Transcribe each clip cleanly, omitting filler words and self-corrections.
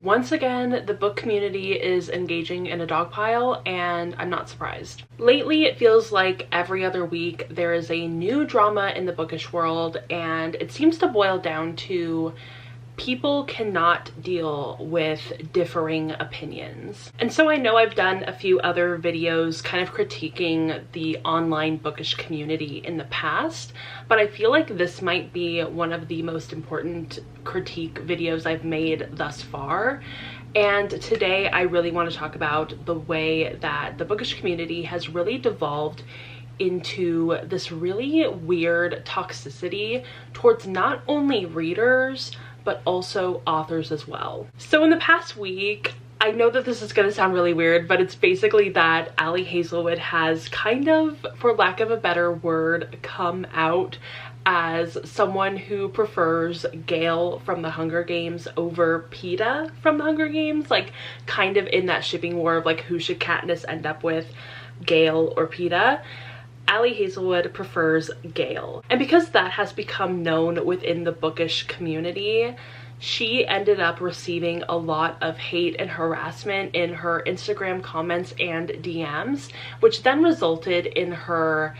Once again, the book community is engaging in a dog pile, and I'm not surprised. Lately, it feels like every other week there is a new drama in the bookish world, and it seems to boil down to people cannot deal with differing opinions. And so I know I've done a few other videos kind of critiquing the online bookish community in the past, but I feel like this might be one of the most important critique videos I've made thus far. And today I really want to talk about the way that the bookish community has really devolved into this really weird toxicity towards not only readers, but also authors as well. So in the past week, I know that this is going to sound really weird, but it's basically that Ali Hazelwood has kind of, for lack of a better word, come out as someone who prefers Gale from the Hunger Games over Peeta from the Hunger Games, like kind of in that shipping war of like who should Katniss end up with, Gale or Peeta. Ali Hazelwood prefers Gale. And because that has become known within the bookish community, she ended up receiving a lot of hate and harassment in her Instagram comments and DMs, which then resulted in her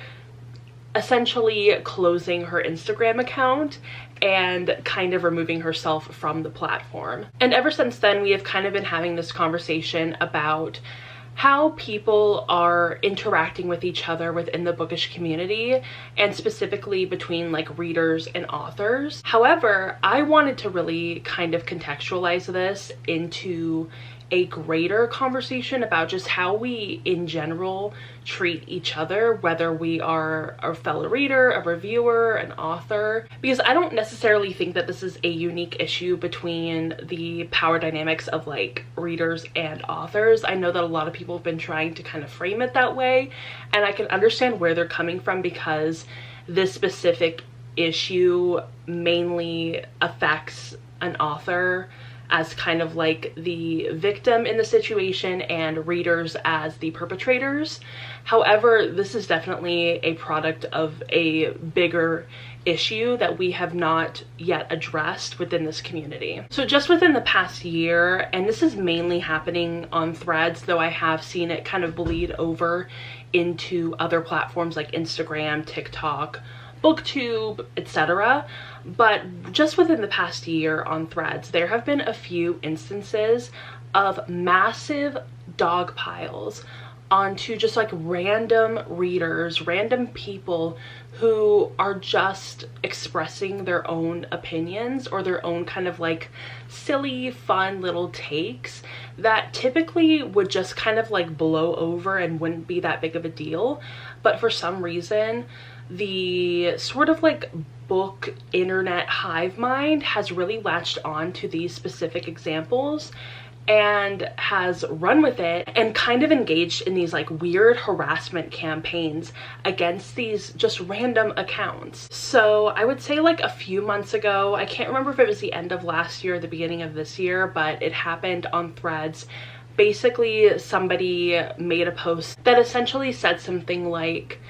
essentially closing her Instagram account and kind of removing herself from the platform. And ever since then, we have kind of been having this conversation about how people are interacting with each other within the bookish community, and specifically between like readers and authors. However, I wanted to really kind of contextualize this into a greater conversation about just how we in general treat each other, whether we are a fellow reader, a reviewer, an author, because I don't necessarily think that this is a unique issue between the power dynamics of like readers and authors. I know that a lot of people have been trying to kind of frame it that way, and I can understand where they're coming from because this specific issue mainly affects an author as kind of like the victim in the situation and readers as the perpetrators. However, this is definitely a product of a bigger issue that we have not yet addressed within this community. So just within the past year, and this is mainly happening on Threads, though I have seen it kind of bleed over into other platforms like Instagram, TikTok, BookTube, etc. But just within the past year on Threads, there have been a few instances of massive dog piles onto just like random readers, random people who are just expressing their own opinions or their own kind of like silly, fun little takes that typically would just kind of like blow over and wouldn't be that big of a deal. But for some reason, the sort of like book internet hive mind has really latched on to these specific examples and has run with it and kind of engaged in these like weird harassment campaigns against these just random accounts. So I would say like a few months ago, I can't remember if it was the end of last year or the beginning of this year, but it happened on Threads. Basically, somebody made a post that essentially said something like,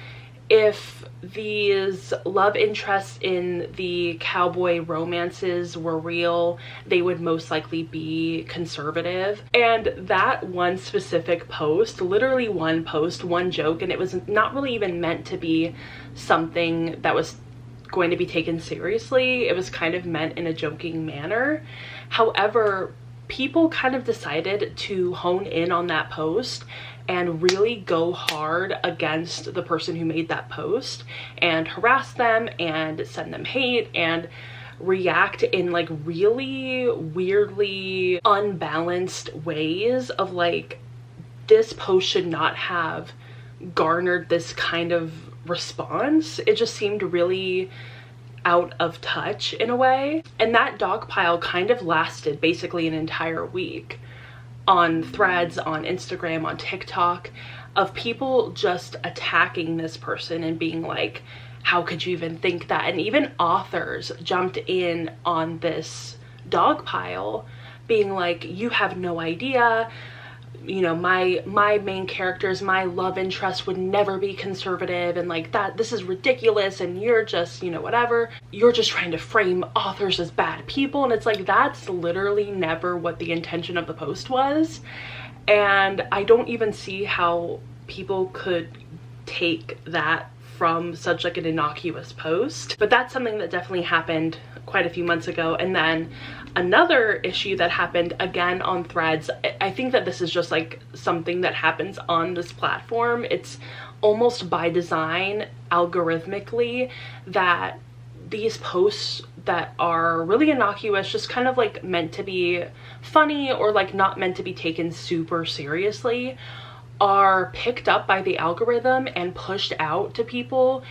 if these love interests in the cowboy romances were real, they would most likely be conservative. And that one specific post, literally one post, one joke, and it was not really even meant to be something that was going to be taken seriously. It was kind of meant in a joking manner. However, people kind of decided to hone in on that post and really go hard against the person who made that post and harass them and send them hate and react in like really weirdly unbalanced ways of like, this post should not have garnered this kind of response. It just seemed really out of touch in a way. And that dog pile kind of lasted basically an entire week on Threads, on Instagram, on TikTok, of people just attacking this person and being like, how could you even think that? And even authors jumped in on this dog pile being like, you have no idea, you know, my main characters, my love interest would never be conservative, and like that, this is ridiculous, and you're just, you know, whatever, you're just trying to frame authors as bad people. And it's like, that's literally never what the intention of the post was. And I don't even see how people could take that from such like an innocuous post. But that's something that definitely happened quite a few months ago. And then another issue that happened again on Threads, I think that this is just like something that happens on this platform. It's almost by design, algorithmically, that these posts that are really innocuous, just kind of like meant to be funny or like not meant to be taken super seriously, are picked up by the algorithm and pushed out to people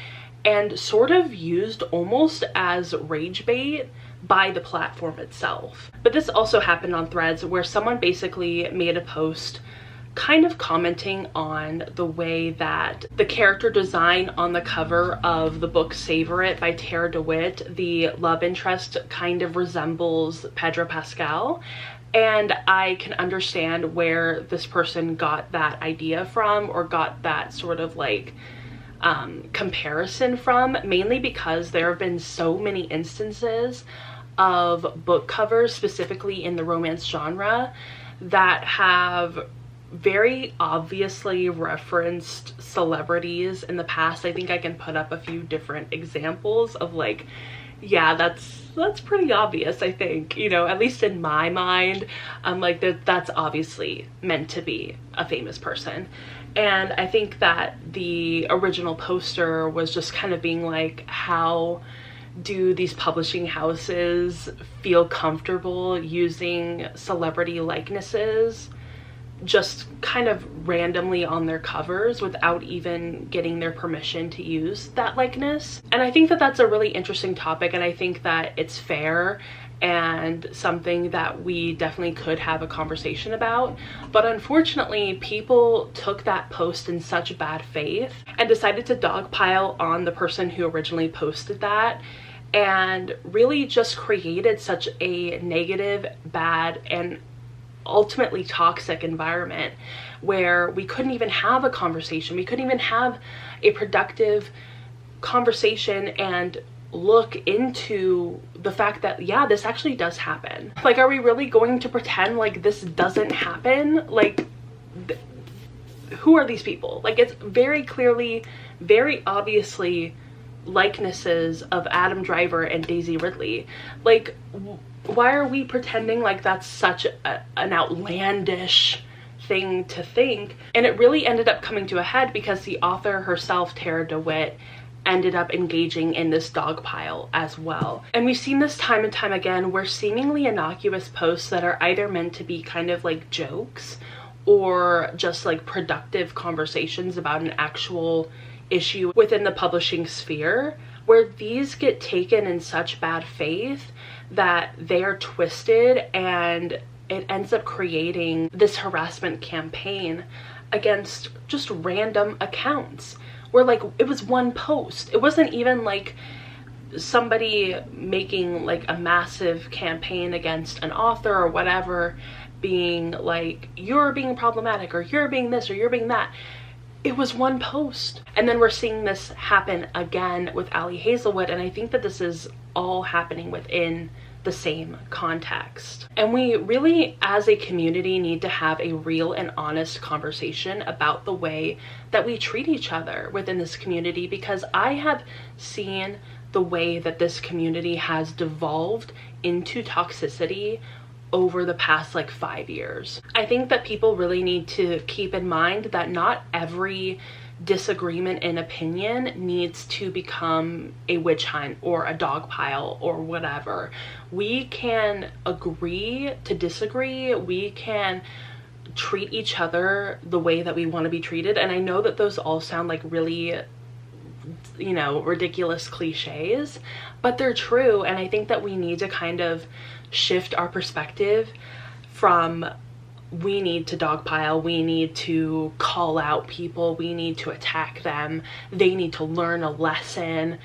and sort of used almost as rage bait by the platform itself. But this also happened on Threads, where someone basically made a post kind of commenting on the way that the character design on the cover of the book Savor It by Tara DeWitt, the love interest, kind of resembles Pedro Pascal. And I can understand where this person got that idea from, or got that sort of like comparison from, mainly because there have been so many instances of book covers, specifically in the romance genre, that have very obviously referenced celebrities in the past. I think I can put up a few different examples of like, yeah, that's pretty obvious, I think, you know, at least in my mind. I'm like, that's obviously meant to be a famous person. And I think that the original poster was just kind of being like, how do these publishing houses feel comfortable using celebrity likenesses just kind of randomly on their covers without even getting their permission to use that likeness? And I think that that's a really interesting topic, and I think that it's fair and something that we definitely could have a conversation about. But unfortunately, people took that post in such bad faith and decided to dogpile on the person who originally posted that, and really just created such a negative, bad, and ultimately toxic environment where we couldn't even have a conversation. We couldn't even have a productive conversation and look into the fact that, yeah, this actually does happen. Like, are we really going to pretend like this doesn't happen? Like, who are these people? Like, it's very clearly, very obviously likenesses of Adam Driver and Daisy Ridley. Like, why are we pretending like that's such an outlandish thing to think? And it really ended up coming to a head because the author herself, Tara DeWitt, ended up engaging in this dogpile as well. And we've seen this time and time again, where seemingly innocuous posts that are either meant to be kind of like jokes or just like productive conversations about an actual issue within the publishing sphere, where these get taken in such bad faith that they are twisted, and it ends up creating this harassment campaign against just random accounts, where like it was one post. It wasn't even like somebody making like a massive campaign against an author or whatever, being like, you're being problematic, or you're being this, or you're being that. It was one post. And then we're seeing this happen again with Ali Hazelwood, and I think that this is all happening within the same context. And we really, as a community, need to have a real and honest conversation about the way that we treat each other within this community, because I have seen the way that this community has devolved into toxicity over the past like 5 years. I think that people really need to keep in mind that not every disagreement in opinion needs to become a witch hunt or a dog pile or whatever. We can agree to disagree. We can treat each other the way that we want to be treated. And I know that those all sound like really, you know, ridiculous cliches, but they're true. And I think that we need to kind of shift our perspective from we need to dogpile, we need to call out people, we need to attack them, they need to learn a lesson,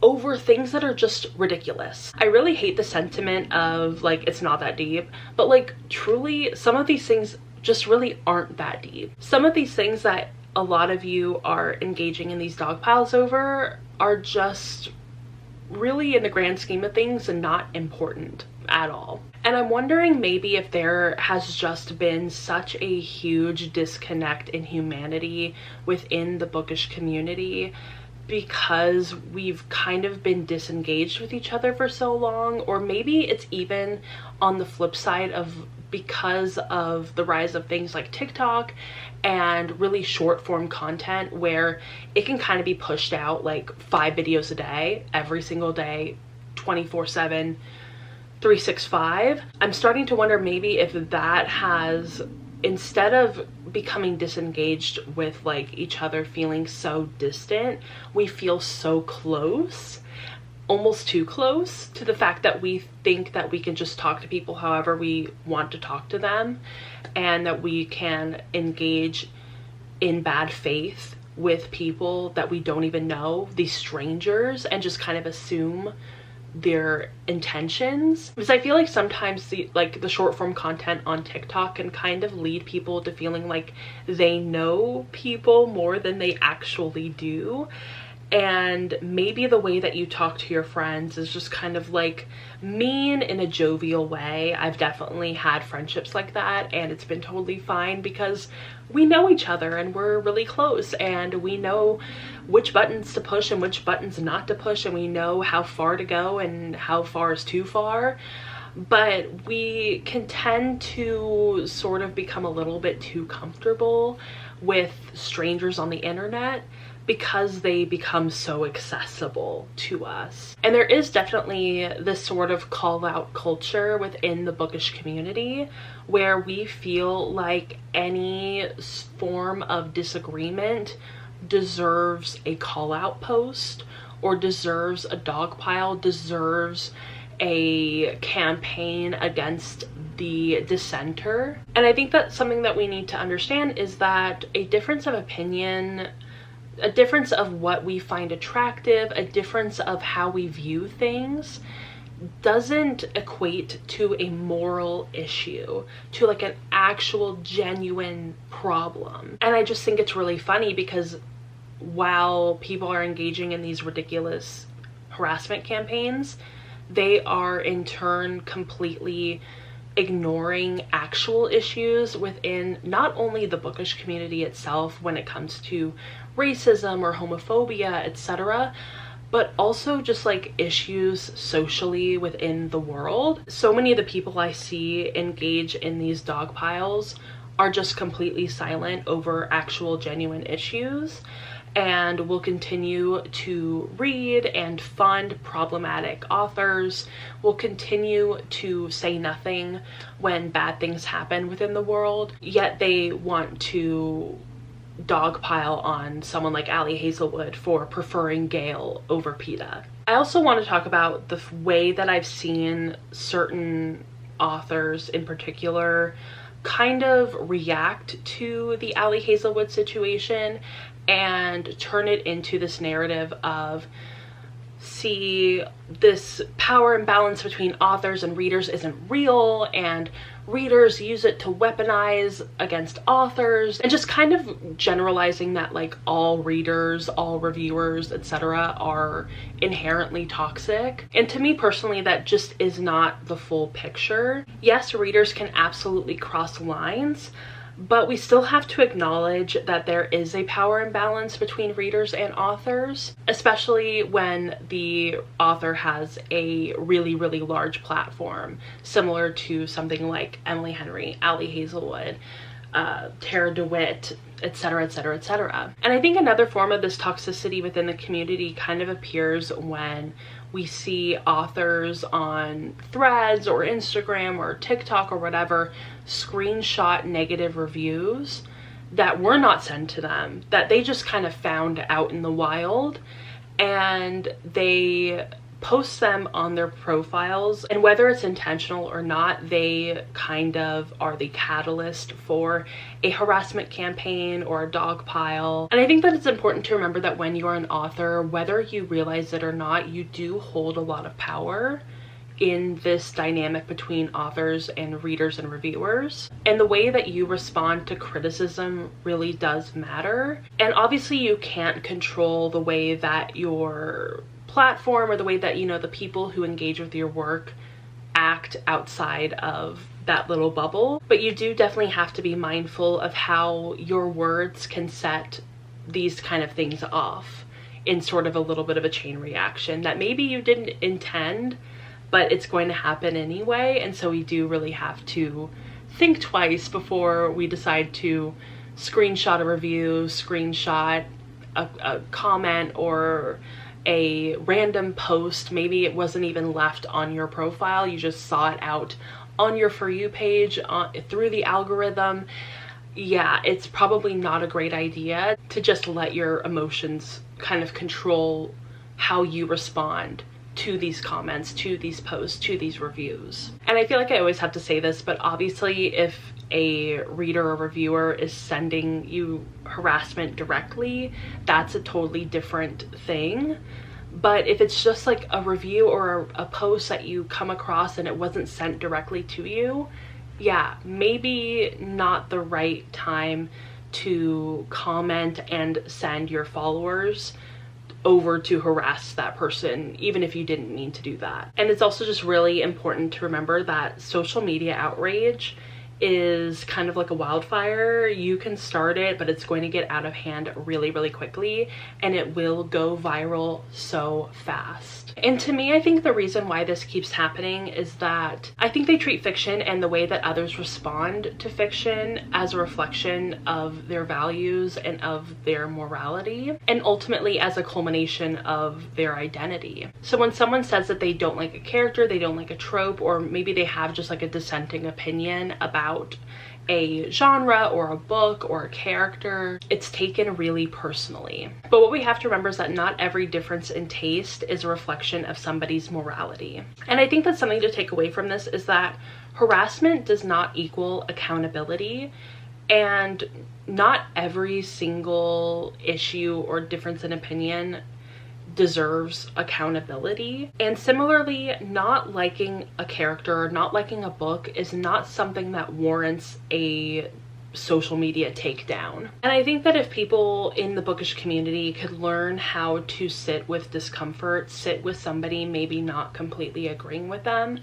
over things that are just ridiculous. I really hate the sentiment of like, it's not that deep, but like truly some of these things just really aren't that deep. Some of these things that a lot of you are engaging in these dog piles over are just really, in the grand scheme of things, not important at all. And I'm wondering maybe if there has just been such a huge disconnect in humanity within the bookish community because we've kind of been disengaged with each other for so long, or maybe it's even on the flip side of because of the rise of things like TikTok and really short form content where it can kind of be pushed out like 5 videos a day, every single day, 24/7, 365. I'm starting to wonder maybe if that has, instead of becoming disengaged with like each other feeling so distant, we feel so close, almost too close, to the fact that we think that we can just talk to people however we want to talk to them, and that we can engage in bad faith with people that we don't even know, these strangers, and just kind of assume their intentions. Because I feel like sometimes the short form content on TikTok can kind of lead people to feeling like they know people more than they actually do. And maybe the way that you talk to your friends is just kind of like mean in a jovial way. I've definitely had friendships like that, and it's been totally fine because we know each other and we're really close, and we know which buttons to push and which buttons not to push, and we know how far to go and how far is too far. But we can tend to sort of become a little bit too comfortable with strangers on the internet because they become so accessible to us. And there is definitely this sort of call out culture within the bookish community where we feel like any form of disagreement deserves a call out post, or deserves a dog pile, deserves a campaign against the dissenter. And I think that's something that we need to understand, is that a difference of opinion, a difference of what we find attractive, a difference of how we view things, doesn't equate to a moral issue, to like an actual genuine problem. And I just think it's really funny because while people are engaging in these ridiculous harassment campaigns, they are in turn completely ignoring actual issues within not only the bookish community itself when it comes to racism or homophobia, etc., but also just like issues socially within the world. So many of the people I see engage in these dog piles are just completely silent over actual genuine issues, and will continue to read and fund problematic authors, will continue to say nothing when bad things happen within the world, yet they want to dogpile on someone like Ali Hazelwood for preferring Gale over PETA. I also want to talk about the way that I've seen certain authors in particular kind of react to the Ali Hazelwood situation and turn it into this narrative of, see, this power imbalance between authors and readers isn't real, and readers use it to weaponize against authors, and just kind of generalizing that like all readers, all reviewers, etc. are inherently toxic. And to me personally, that just is not the full picture. Yes, readers can absolutely cross lines, but we still have to acknowledge that there is a power imbalance between readers and authors, especially when the author has a really, really large platform, similar to something like Emily Henry, Ali Hazelwood, Tara DeWitt, etc., etc., etc. And I think another form of this toxicity within the community kind of appears when we see authors on Threads or Instagram or TikTok or whatever screenshot negative reviews that were not sent to them, that they just kind of found out in the wild, and they post them on their profiles, and whether it's intentional or not, they kind of are the catalyst for a harassment campaign or a dog pile. And I think that it's important to remember that when you're an author, whether you realize it or not, you do hold a lot of power in this dynamic between authors and readers and reviewers. And the way that you respond to criticism really does matter. And obviously you can't control the way that your platform or the way that, you know, the people who engage with your work act outside of that little bubble. But you do definitely have to be mindful of how your words can set these kind of things off in sort of a little bit of a chain reaction that maybe you didn't intend, but it's going to happen anyway. And so we do really have to think twice before we decide to screenshot a review, screenshot a comment, or a random post. Maybe it wasn't even left on your profile, you just saw it out on your For You page through the algorithm. Yeah, it's probably not a great idea to just let your emotions kind of control how you respond to these comments, to these posts, to these reviews. And I feel like I always have to say this, but obviously if a reader or reviewer is sending you harassment directly, that's a totally different thing. But if it's just like a review or a post that you come across and it wasn't sent directly to you, yeah, maybe not the right time to comment and send your followers over to harass that person, even if you didn't mean to do that. And it's also just really important to remember that social media outrage is kind of like a wildfire. You can start it, but it's going to get out of hand really, really quickly, and it will go viral so fast. And to me, I think the reason why this keeps happening is that I think they treat fiction and the way that others respond to fiction as a reflection of their values and of their morality, and ultimately as a culmination of their identity. So when someone says that they don't like a character, they don't like a trope, or maybe they have just like a dissenting opinion about a genre or a book or a character, it's taken really personally. But what we have to remember is that not every difference in taste is a reflection of somebody's morality. And I think that something to take away from this is that harassment does not equal accountability, and not every single issue or difference in opinion deserves accountability. And similarly, not liking a character, not liking a book is not something that warrants a social media takedown. And I think that if people in the bookish community could learn how to sit with discomfort, sit with somebody maybe not completely agreeing with them,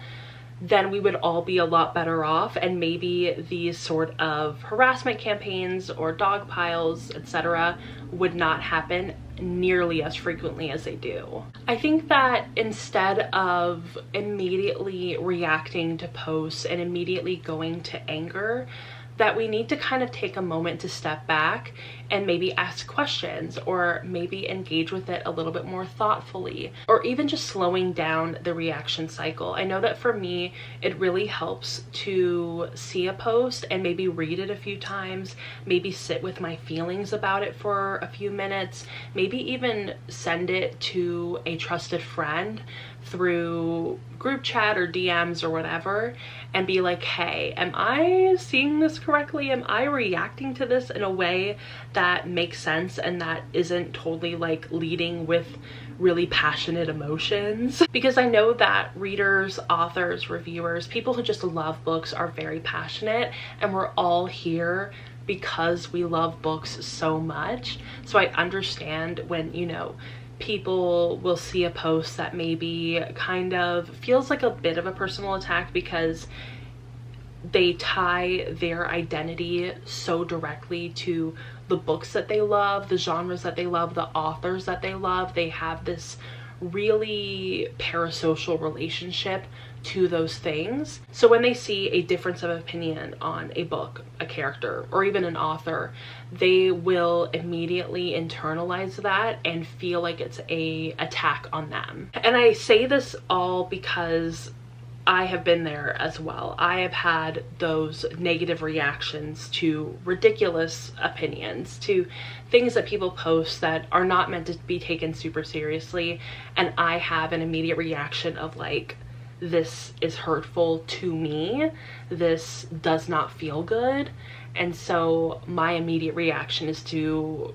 then we would all be a lot better off, and maybe these sort of harassment campaigns or dog piles, etc., would not happen nearly as frequently as they do. I think that instead of immediately reacting to posts and immediately going to anger, that we need to kind of take a moment to step back and maybe ask questions, or maybe engage with it a little bit more thoughtfully, or even just slowing down the reaction cycle. I know that for me, it really helps to see a post and maybe read it a few times, maybe sit with my feelings about it for a few minutes, maybe even send it to a trusted friend through group chat or DMs or whatever, and be like, hey, am I seeing this correctly? Am I reacting to this in a way that makes sense and that isn't totally like leading with really passionate emotions? Because I know that readers, authors, reviewers, people who just love books are very passionate, and we're all here because we love books so much. So I understand when, you know, people will see a post that maybe kind of feels like a bit of a personal attack because they tie their identity so directly to the books that they love, the genres that they love, the authors that they love. They have this really parasocial relationship to those things. So when they see a difference of opinion on a book, a character, or even an author, they will immediately internalize that and feel like it's a attack on them. And I say this all because I have been there as well. I have had those negative reactions to ridiculous opinions, to things that people post that are not meant to be taken super seriously, and I have an immediate reaction of like, this is hurtful to me, this does not feel good. And so my immediate reaction is to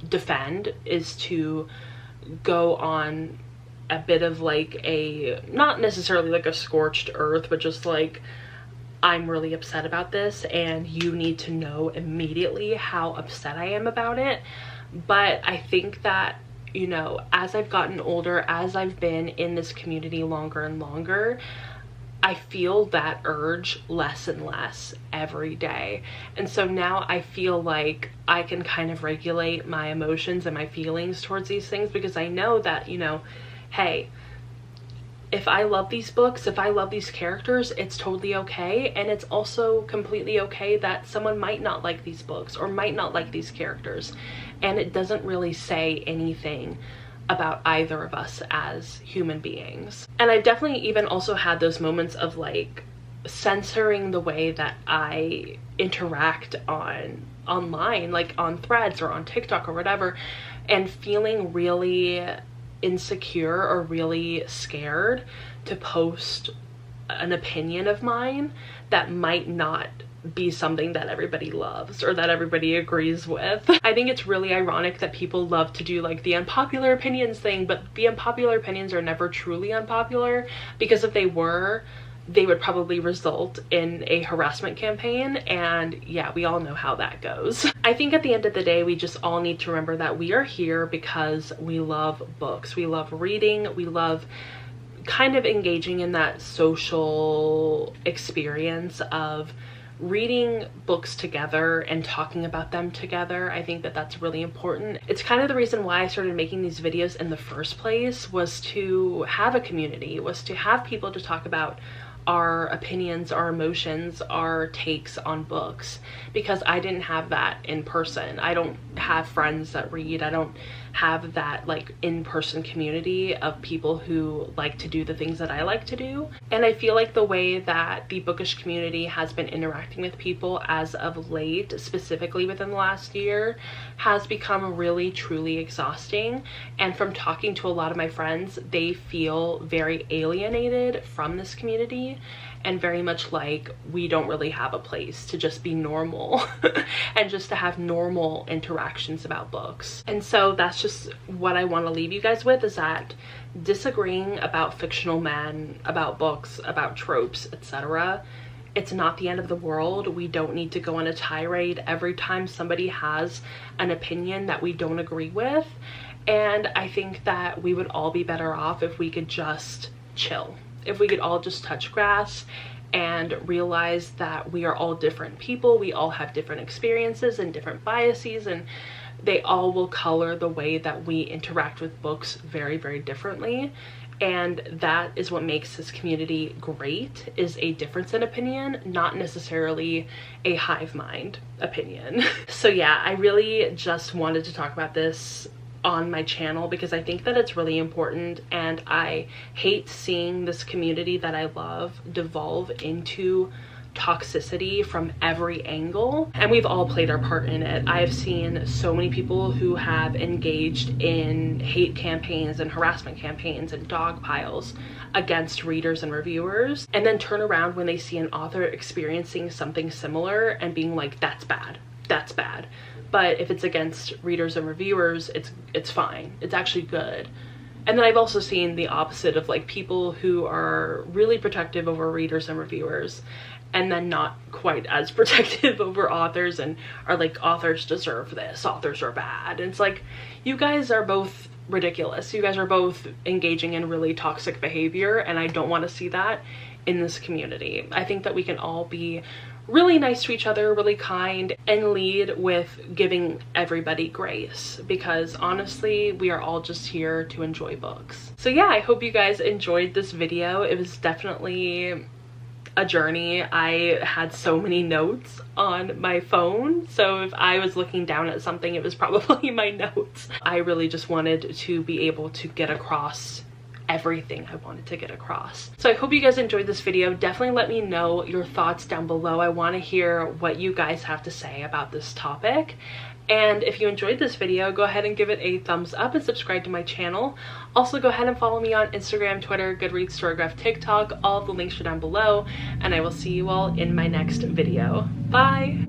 defend, is to go on a bit of like a, not necessarily like a scorched earth, but just like, I'm really upset about this and you need to know immediately how upset I am about it. But I think that, you know, as I've gotten older, as I've been in this community longer and longer, I feel that urge less and less every day. And so now I feel like I can kind of regulate my emotions and my feelings towards these things, because I know that, you know, hey, if I love these books, if I love these characters, it's totally okay. And it's also completely okay that someone might not like these books or might not like these characters. And it doesn't really say anything about either of us as human beings. And I've definitely even also had those moments of like censoring the way that I interact online, like on Threads or on TikTok or whatever, and feeling really insecure or really scared to post an opinion of mine that might not be something that everybody loves or that everybody agrees with. I think it's really ironic that people love to do like the unpopular opinions thing, but the unpopular opinions are never truly unpopular, because if they were, they would probably result in a harassment campaign, and yeah, we all know how that goes. I think at the end of the day, we just all need to remember that we are here because we love books, we love reading, we love kind of engaging in that social experience of reading books together and talking about them together. I think that that's really important. It's kind of the reason why I started making these videos in the first place, was to have a community, was to have people to talk about our opinions, our emotions, our takes on books, because I didn't have that in person. I don't have friends that read. I don't have that like in-person community of people who like to do the things that I like to do. And I feel like the way that the Bookish community has been interacting with people as of late, specifically within the last year, has become really truly exhausting. And from talking to a lot of my friends, they feel very alienated from this community and very much like we don't really have a place to just be normal and just to have normal interactions about books. And so that's just what I want to leave you guys with, is that disagreeing about fictional men, about books, about tropes, etc., it's not the end of the world. We don't need to go on a tirade every time somebody has an opinion that we don't agree with. And I think that we would all be better off if we could just chill. If we could all just touch grass and realize that we are all different people, we all have different experiences and different biases, and they all will color the way that we interact with books very, very differently. And that is what makes this community great, is a difference in opinion, not necessarily a hive mind opinion. So yeah, I really just wanted to talk about this on my channel because I think that it's really important, and I hate seeing this community that I love devolve into toxicity from every angle, and we've all played our part in it. I have seen so many people who have engaged in hate campaigns and harassment campaigns and dog piles against readers and reviewers, and then turn around when they see an author experiencing something similar and being like, that's bad, that's bad. But if it's against readers and reviewers, it's fine, it's actually good. And then I've also seen the opposite of like people who are really protective over readers and reviewers, and then not quite as protective over authors, and are like, authors deserve this, authors are bad. And it's like, you guys are both ridiculous. You guys are both engaging in really toxic behavior, and I don't want to see that in this community. I think that we can all be really nice to each other, really kind, and lead with giving everybody grace, because honestly, we are all just here to enjoy books. So yeah, I hope you guys enjoyed this video. It was definitely a journey. I had so many notes on my phone, so if I was looking down at something, it was probably my notes. I really just wanted to be able to get across everything I wanted to get across. So I hope you guys enjoyed this video. Definitely let me know your thoughts down below. I want to hear what you guys have to say about this topic. And if you enjoyed this video, go ahead and give it a thumbs up and subscribe to my channel. Also, go ahead and follow me on Instagram, Twitter, Goodreads, Storygraph, TikTok. All of the links are down below, and I will see you all in my next video. Bye!